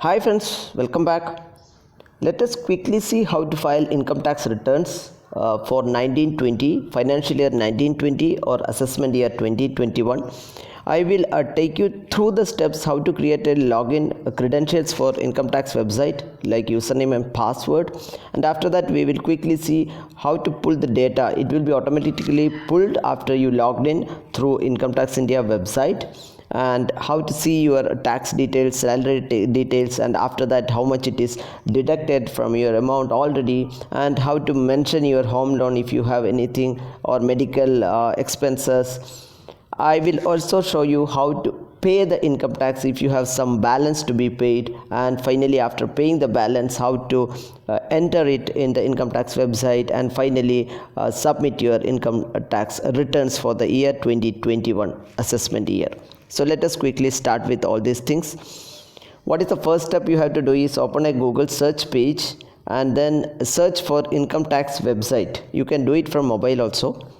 Hi friends, welcome back. Let us quickly see how to file income tax returns for 1920, financial year 1920 or assessment year 2021. I will take you through the steps how to create a login credentials for income tax website like username and password, and after that we will quickly see how to pull the data. It will be automatically pulled after you logged in through Income Tax India website, and how to see your tax details, salary details, and after that how much it is deducted from your amount already, and how to mention your home loan if you have anything or medical expenses. I will also show you how to pay the income tax if you have some balance to be paid, and finally after paying the balance how to enter it in the income tax website, and finally submit your income tax returns for the year 2021 assessment year. So let us quickly start with all these things. What is the first step you have to do is open a Google search page and then search for income tax website. You can do it from mobile also,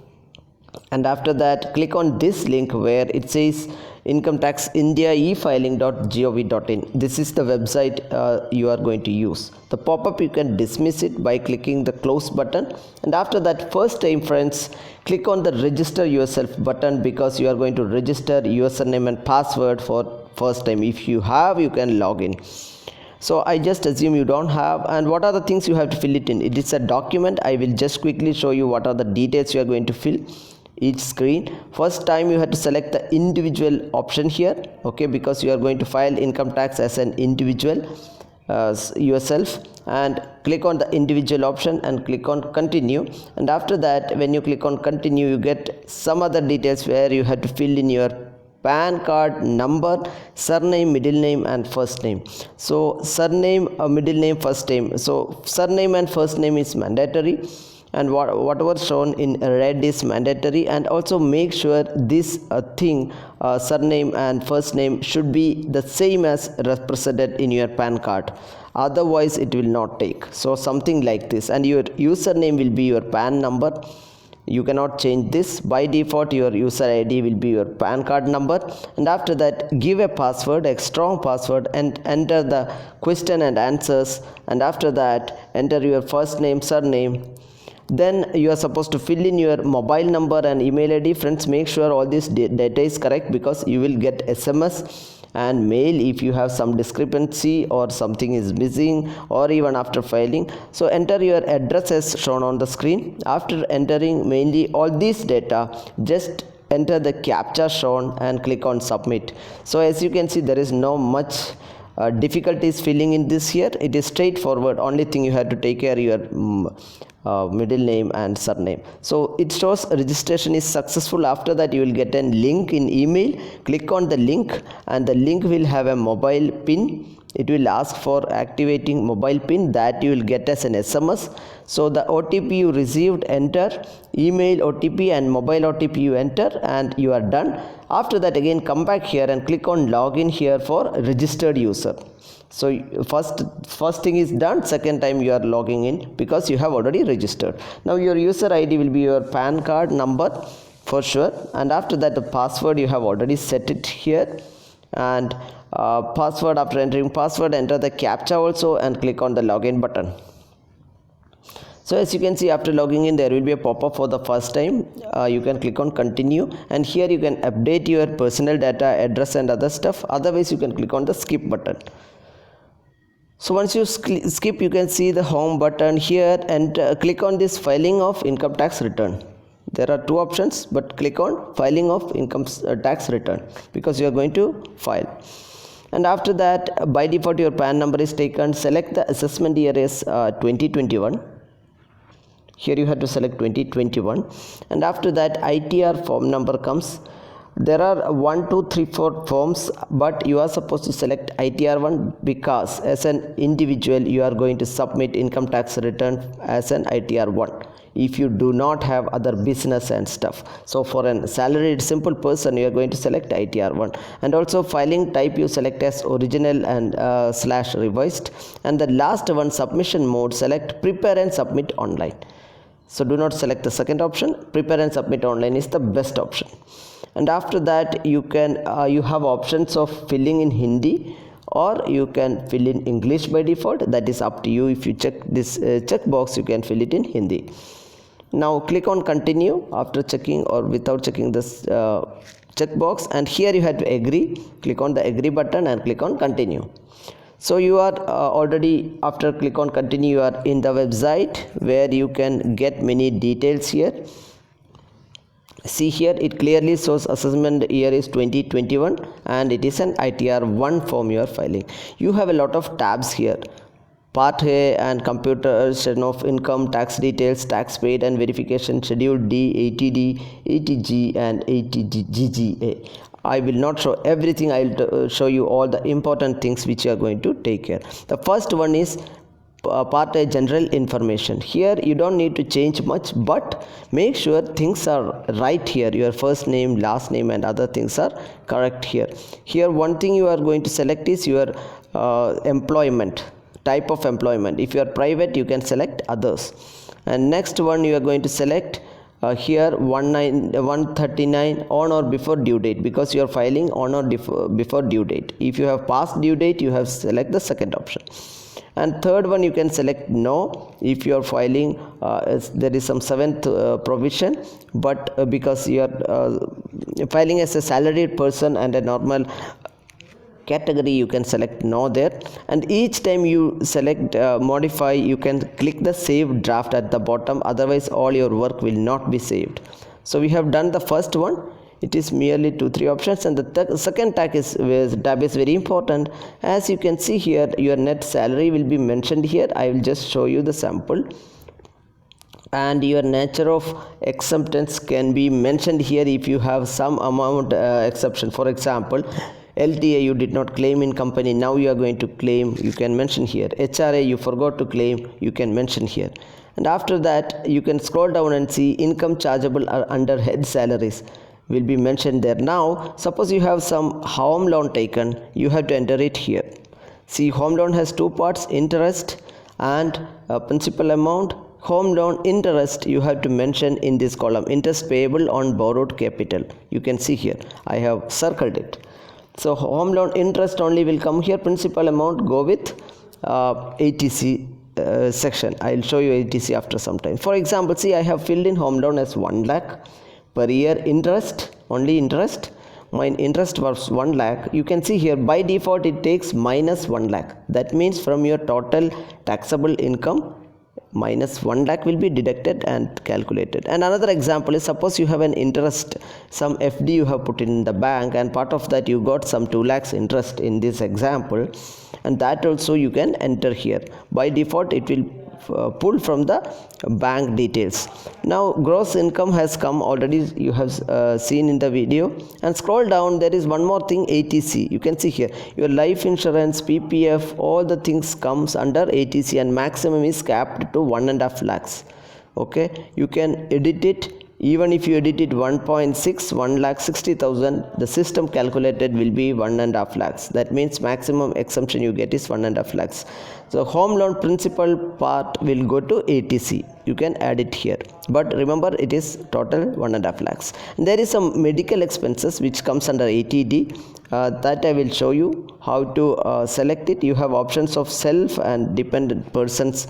and after that click on this link where it says income tax india e-filing.gov.in. This is the website you are going to use. The pop-up, you can dismiss it by clicking the close button, and after that first time friends, click on the register yourself button because you are going to register username and password for first time. If you have, you can log in. So I just assume you don't have. And what are the things you have to fill it in? It is a document. I will just quickly show you what are the details you are going to fill each screen. First time you have to select the individual option here, okay, because you are going to file income tax as an individual yourself, and click on the individual option and click on continue. And after that when you click on continue, you get some other details where you have to fill in your PAN card number, surname, middle name and first name. So surname, middle name, first name. So surname and first name is mandatory, and whatever shown in red is mandatory. And also make sure this surname and first name should be the same as represented in your PAN card, otherwise it will not take. So something like this, and your username will be your PAN number. You cannot change this. By default your user ID will be your PAN card number, and after that give a password, a strong password, and enter the question and answers, and after that enter your first name, surname. Then you are supposed to fill in your mobile number and email ID. Friends, make sure all this data is correct because you will get SMS and mail if you have some discrepancy or something is missing, or even after filing. So enter your address as shown on the screen. After entering mainly all this data, just enter the captcha shown and click on submit. So as you can see, there is no much difficulties filling in this here. It is straightforward. Only thing you have to take care your middle name and surname. So it shows registration is successful. After that you will get a link in email. Click on the link, and the link will have a mobile pin. It will ask for activating mobile pin, that you will get as an SMS. So the OTP you received, enter email OTP and mobile OTP you enter, and you are done. After that again come back here and click on login here for registered user. So first thing is done. Second time you are logging in because you have already registered. Now your user ID will be your PAN card number for sure, and after that the password you have already set it here, and password, after entering password enter the captcha also and click on the login button. So as you can see, after logging in there will be a pop-up for the first time. You can click on continue, and here you can update your personal data, address and other stuff. Otherwise you can click on the skip button. So once you skip, you can see the home button here, and click on this filing of income tax return. There are two options, but click on filing of income tax return because you are going to file. And after that by default your PAN number is taken. Select the assessment year as 2021. Here you have to select 2021, and after that ITR form number comes. There are 1, 2, 3, 4 forms, but you are supposed to select ITR1 because as an individual you are going to submit income tax return as an ITR1 if you do not have other business and stuff. So for an salaried simple person you are going to select ITR1, and also filing type you select as original and / revised, and the last one submission mode, select prepare and submit online. So do not select the second option. Prepare and submit online is the best option. And after that you can you have options of filling in Hindi or you can fill in English by default. That is up to you. If you check this checkbox, you can fill it in Hindi. Now click on continue after checking or without checking this checkbox, and here you have to agree. Click on the agree button and click on continue. So you are already, after click on continue, you are in the website where you can get many details here. See here, it clearly shows assessment year is 2021 and it is an ITR1 form you are filing. You have a lot of tabs here. Part A and computation of income, tax details, tax paid and verification, schedule D, 80D, 80G and 80GGA. I will not show everything. I will show you all the important things which you are going to take care. The first one is part A, general information. Here you don't need to change much, but make sure things are right here. Your first name, last name and other things are correct here. Here one thing you are going to select is your employment, type of employment. If you are private, you can select others. And next one you are going to select here 139 on or before due date, because you are filing on or before due date. If you have past due date, you have select the second option. And third one you can select no if you are filing there is some seventh provision, but because you are filing as a salaried person and a normal category, you can select no there. And each time you select modify, you can click the save draft at the bottom, otherwise all your work will not be saved. So we have done the first one. It is merely 2-3 options, and the second tab is very important. As you can see here, your net salary will be mentioned here. I will just show you the sample, and your nature of exemptions can be mentioned here if you have some amount exception. For example, LTA you did not claim in company, now you are going to claim, you can mention here. HRA you forgot to claim, you can mention here. And after that you can scroll down and see income chargeable under head salaries will be mentioned there. Now suppose you have some home loan taken, you have to enter it here. See, home loan has two parts, interest and principal amount. Home loan interest you have to mention in this column, interest payable on borrowed capital. You can see here I have circled it. So home loan interest only will come here. Principal amount go with ATC section. I will show you ATC after some time. For example, see, I have filled in home loan as 1 lakh per year. Interest, only interest, my interest was 1 lakh. You can see here by default it takes minus 1 lakh. That means from your total taxable income, minus 1 lakh will be deducted and calculated. And another example is, suppose you have an interest, some FD you have put in the bank, and part of that you got some 2 lakhs interest in this example, and that also you can enter here. By default it will pull from the bank details. Now gross income has come already, you have seen in the video. And scroll down, there is one more thing, ATC. You can see here your life insurance, PPF, all the things comes under ATC, and maximum is capped to 1.5 lakhs. Okay, you can edit it. Even if you edit it 1.6, 1,60,000, the system calculated will be 1.5 lakhs. That means maximum exemption you get is 1.5 lakhs. So home loan principal part will go to ATC. You can add it here, but remember it is total 1.5 lakhs. And there is some medical expenses which comes under ATD. That I will show you how to select it. You have options of self and dependent persons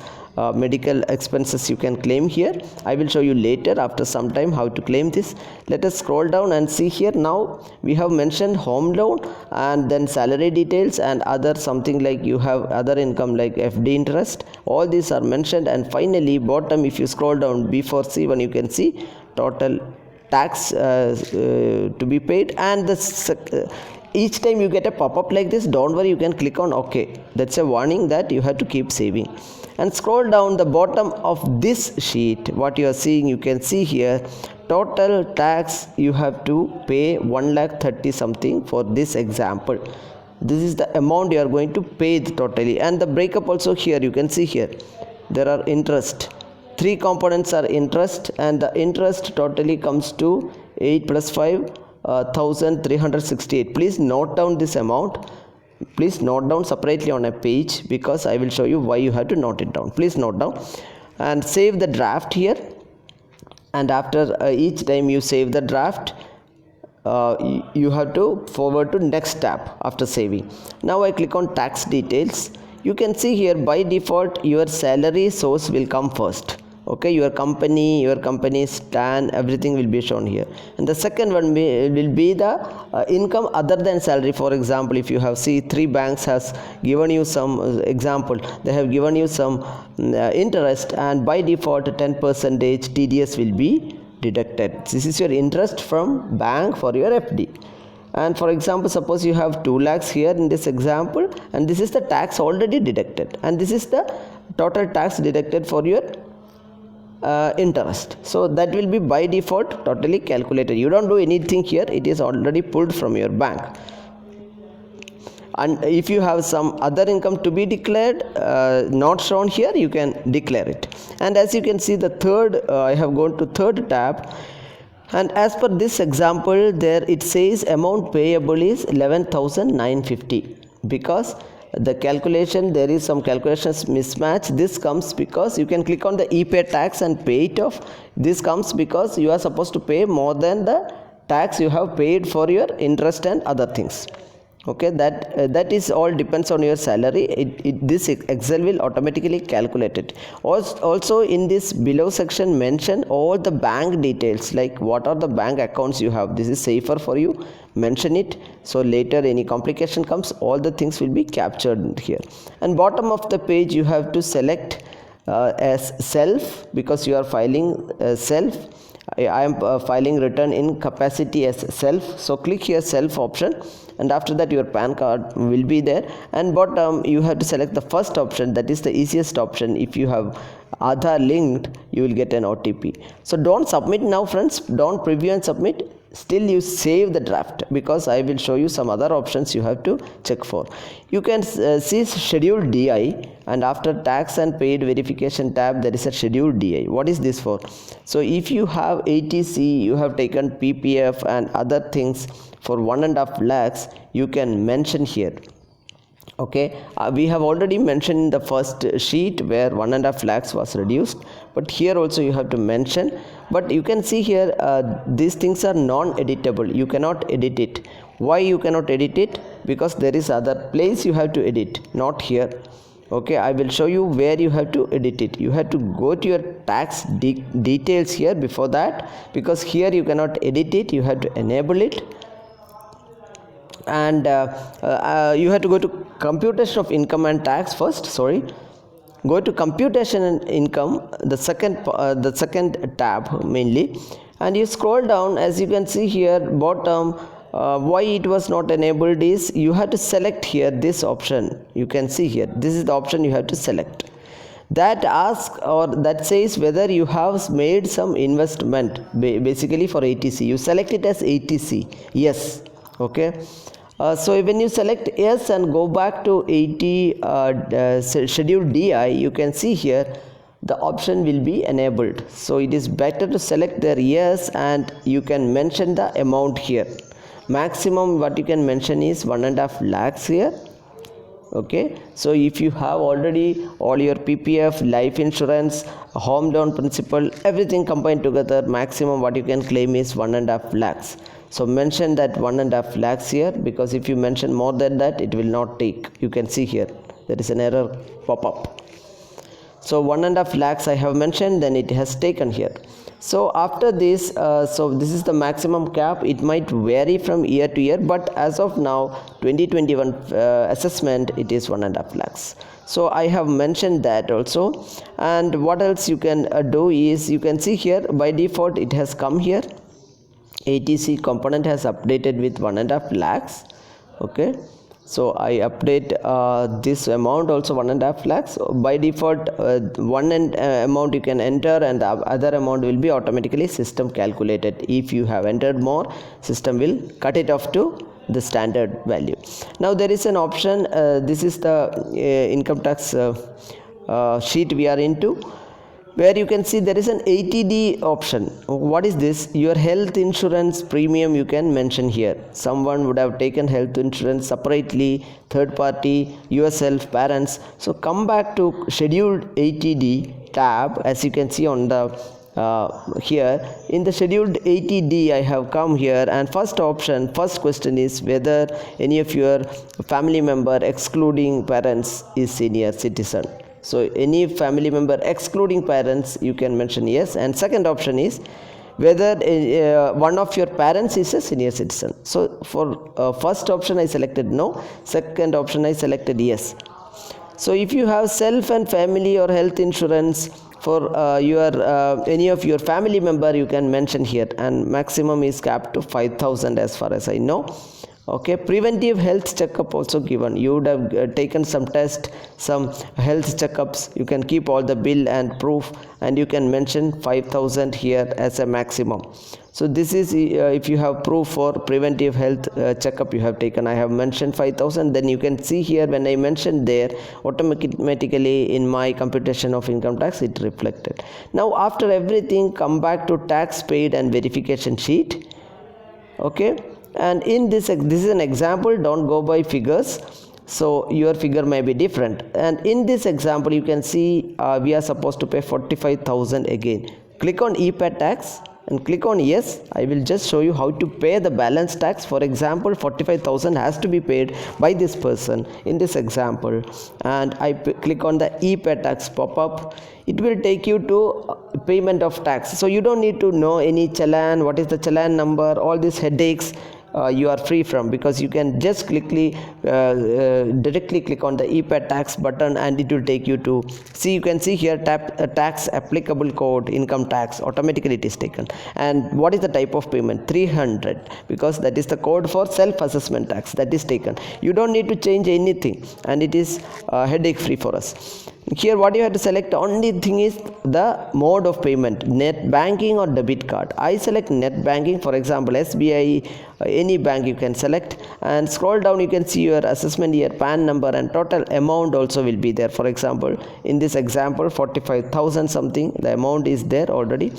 medical expenses you can claim here. I will show you later after some time how to claim this. Let us scroll down and see here. Now we have mentioned home loan, and then salary details and other something like you have other income like FD interest. All these are mentioned, and finally bottom if you scroll down before C1 you can see total tax to be paid. And the each time you get a pop-up like this, don't worry, you can click on OK. That's a warning that you have to keep saving. And scroll down the bottom of this sheet, what you are seeing, you can see here total tax you have to pay 1,30,000 something for this example. This is the amount you are going to pay totally. And the breakup also here you can see here there are interest. 3 components are interest, and the interest totally comes to 8 plus 5 1,368. Please note down this amount. Please note down separately on a page, because I will show you why you have to note it down. Please note down and save the draft here. And after each time you save the draft, you have to forward to next tab after saving. Now I click on tax details. You can see here by default your salary source will come first. Okay, your company stand, everything will be shown here, and the second one will be the income other than salary. For example, if you have see 3 banks has given you some example, they have given you some interest, and by default 10% TDS will be deducted. This is your interest from bank for your FD. And for example, suppose you have 2 lakhs here in this example, and this is the tax already deducted, and this is the total tax deducted for your interest. So that will be by default totally calculated. You don't do anything here, it is already pulled from your bank. And if you have some other income to be declared, not shown here, you can declare it. And as you can see, the third I have gone to third tab, and as per this example there it says amount payable is 11,950, because the calculation, there is some calculations mismatch. This comes because you can click on the e-pay tax and pay it off. This comes because you are supposed to pay more than the tax you have paid for your interest and other things. Okay, that is all depends on your salary. This Excel will automatically calculate it. Also in this below section mention all the bank details, like what are the bank accounts you have. This is safer for you, mention it, so later any complication comes, all the things will be captured here. And bottom of the page you have to select as self, because you are filing self. I am filing return in capacity as self, so click here self option, and after that your PAN card will be there, and bottom you have to select the first option, that is the easiest option. If you have Aadhaar linked, you will get an OTP. So don't submit now friends, don't preview and submit, still you save the draft, because I will show you some other options you have to check for. You can see schedule DI, and after tax and paid verification tab there is a schedule DI. What is this for? So if you have ATC, you have taken PPF and other things for 1.5 lakhs, you can mention here. Okay, we have already mentioned in the first sheet where 1.5 lakhs was reduced, but here also you have to mention. But you can see here these things are non-editable, you cannot edit it. Why you cannot edit it? Because there is other place you have to edit, not here. Okay, I will show you where you have to edit it. You have to go to your tax details here before that, because here you cannot edit it, you have to enable it. And you have to go to computation of income and tax first. Go to computation and income, the second tab mainly, and you scroll down. As you can see here bottom, why it was not enabled is you have to select here this option. You can see here, this is the option you have to select. That asks, or that says whether you have made some investment basically for ATC. You select it as ATC, yes. Okay, so when you select yes and go back to 80 schedule DI, you can see here the option will be enabled. So it is better to select there yes, and you can mention the amount here. Maximum what you can mention is 1.5 lakhs here. Okay, so if you have already all your PPF, life insurance, home loan principal, everything combined together, maximum what you can claim is 1.5 lakhs. So mention that 1.5 lakhs here, because if you mention more than that, it will not take. You can see here there is an error pop up. So 1.5 lakhs I have mentioned, then it has taken here. So after this, so this is the maximum cap. It might vary from year to year, but as of now 2021 assessment, it is 1.5 lakhs. So I have mentioned that also. And what else you can do is, you can see here by default it has come here, ATC component has updated with 1.5 lakhs. Okay, so I update this amount also 1.5 lakhs. So by default one amount you can enter, and the other amount will be automatically system calculated. If you have entered more, system will cut it off to the standard value. Now there is an option, this is the income tax sheet we are into, where you can see there is an 80D option. What is this? Your health insurance premium you can mention here. Someone would have taken health insurance separately, third party, yourself, parents. So come back to scheduled 80D tab, as you can see on the here in the scheduled 80D I have come here, and first question is whether any of your family member excluding parents is senior citizen. So any family member excluding parents, you can mention yes. And second option is whether one of your parents is a senior citizen. So for first option I selected no, second option I selected yes. So if you have self and family or health insurance for your any of your family member, you can mention here, and maximum is capped to 5,000 as far as I know. Okay, preventive health checkup also given. You would have taken some test, some health checkups. You can keep all the bill and proof, and you can mention 5,000 here as a maximum. So this is if you have proof for preventive health checkup you have taken. I have mentioned 5,000. Then you can see here when I mentioned there, automatically in my computation of income tax it reflected. Now after everything, come back to tax paid and verification sheet. Okay, and in this is an example, don't go by figures, so your figure may be different. And in this example you can see we are supposed to pay 45,000 again. Click on e-pay tax and click on yes. I will just show you how to pay the balance tax. For example, 45,000 has to be paid by this person in this example, and I click on the e-pay tax pop-up. It will take you to payment of tax. So you don't need to know any challan, what is the challan number, all these headaches you are free from, because you can just directly click on the e-pay tax button and it will take you to see. You can see here tax applicable code, income tax, automatically it is taken. And what is the type of payment? 300, because that is the code for self-assessment tax, that is taken. You don't need to change anything, and it is headache free for us. Here what you have to select, only thing is the mode of payment, net banking or debit card. I select net banking. For example, SBI, any bank you can select, and scroll down, you can see your assessment year, PAN number, and total amount also will be there. For example, in this example 45,000 something, the amount is there already.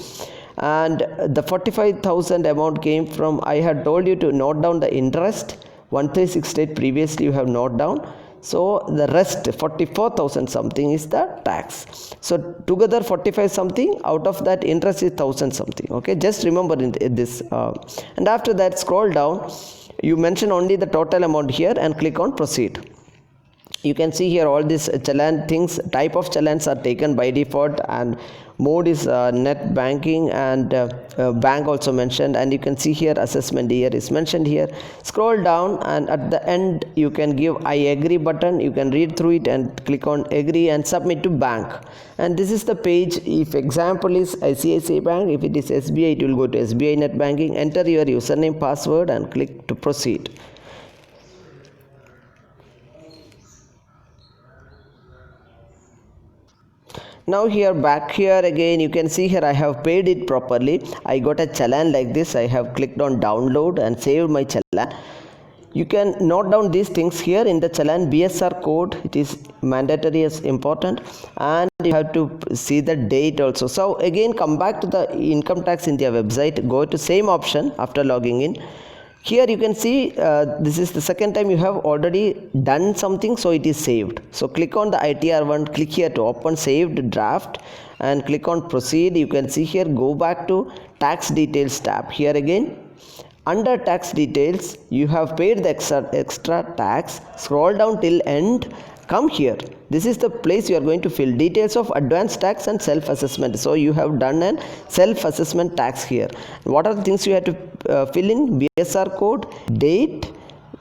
And the 45,000 amount came from, I had told you to note down the interest 1368 previously you have noted down. So the rest 44,000 something is the tax. So together 45 something, out of that interest is 1,000 something. Okay, just remember in this and after that scroll down, you mention only the total amount here and click on proceed. You can see here all these challan things, type of challans are taken by default, and mode is net banking, and bank also mentioned. And you can see here assessment year is mentioned here. Scroll down, and at the end you can give I agree button. You can read through it and click on agree and submit to bank. And this is the page. If example is ICICI Bank, if it is SBI, it will go to SBI net banking. Enter your username, password, and click to proceed. Now here, back here again, you can see here I have paid it properly. I got a challan like this. I have clicked on download and saved my challan. You can note down these things here in the challan BSR code. It is mandatory as important, and you have to see the date also. So again, come back to the income tax India website, go to same option after logging in. Here you can see this is the second time you have already done something, so it is saved. So click on the ITR1, click here to open saved draft, and click on proceed. You can see here, go back to tax details tab. Here again, under tax details, you have paid the extra tax. Scroll down till end. Come here. This is the place you are going to fill details of advanced tax and self-assessment. So you have done an self-assessment tax here. What are the things you have to fill in? BSR code, date,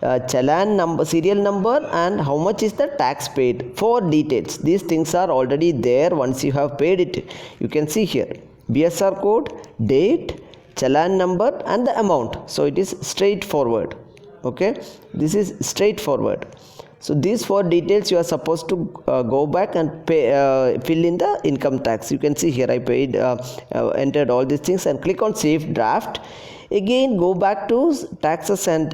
challan number, serial number, and how much is the tax paid. 4 details. These things are already there once you have paid it. You can see here BSR code, date, challan number, and the amount. So it is straightforward. Okay, this is straightforward. So these 4 details you are supposed to go back and pay, fill in the income tax. You can see here I paid, entered all these things, and click on save draft. Again, go back to taxes and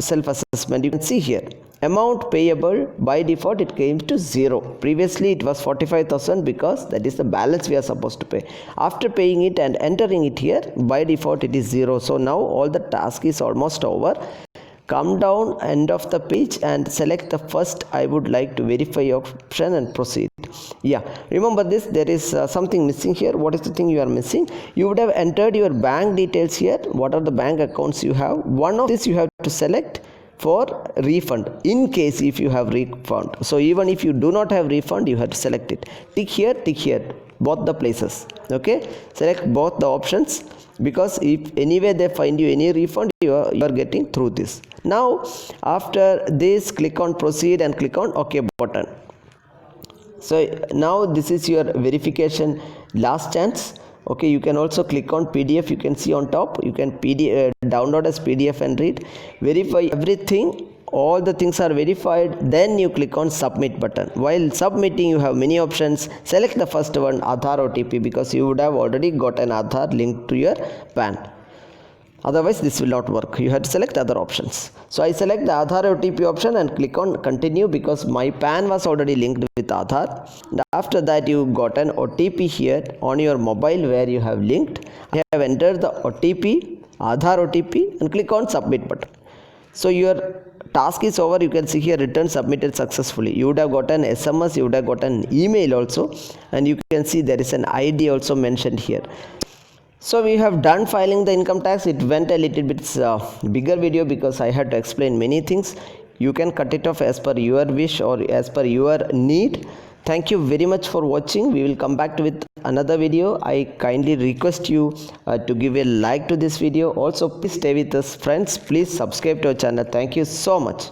self-assessment. You can see here amount payable, by default it came to 0. Previously it was 45,000 because that is the balance we are supposed to pay. After paying it and entering it here, by default it is 0. So now all the task is almost over. Come down end of the page and select the first I would like to verify option and proceed. Yeah, remember this, there is something missing here. What is the thing you are missing? You would have entered your bank details here. What are the bank accounts you have? One of this you have to select for refund, in case if you have refund. So even if you do not have refund, you have to select it. Tick here, both the places. Okay, select both the options, because if anyway they find you any refund, you are getting through this. Now after this, click on proceed and click on OK button. So now this is your verification last chance. Okay, you can also click on PDF. You can see on top, you can download as PDF and read. Verify everything, all the things are verified, then you click on submit button. While submitting, you have many options. Select the first one, Aadhaar OTP, because you would have already got an Aadhaar linked to your PAN. Otherwise this will not work. You have to select other options. So I select the Aadhaar OTP option and click on continue, because my PAN was already linked with Aadhaar. And after that, you got an OTP here on your mobile where you have linked. I have entered the OTP, Aadhaar OTP, and click on submit button. So your task is over. You can see here return submitted successfully. You would have got an SMS, you would have got an email also, and you can see there is an ID also mentioned here. So we have done filing the income tax. It went a little bit bigger video because I had to explain many things. You can cut it off as per your wish or as per your need. Thank you very much for watching. We will come back with another video. I kindly request you to give a like to this video. Also, please stay with us, friends. Please subscribe to our channel. Thank you so much.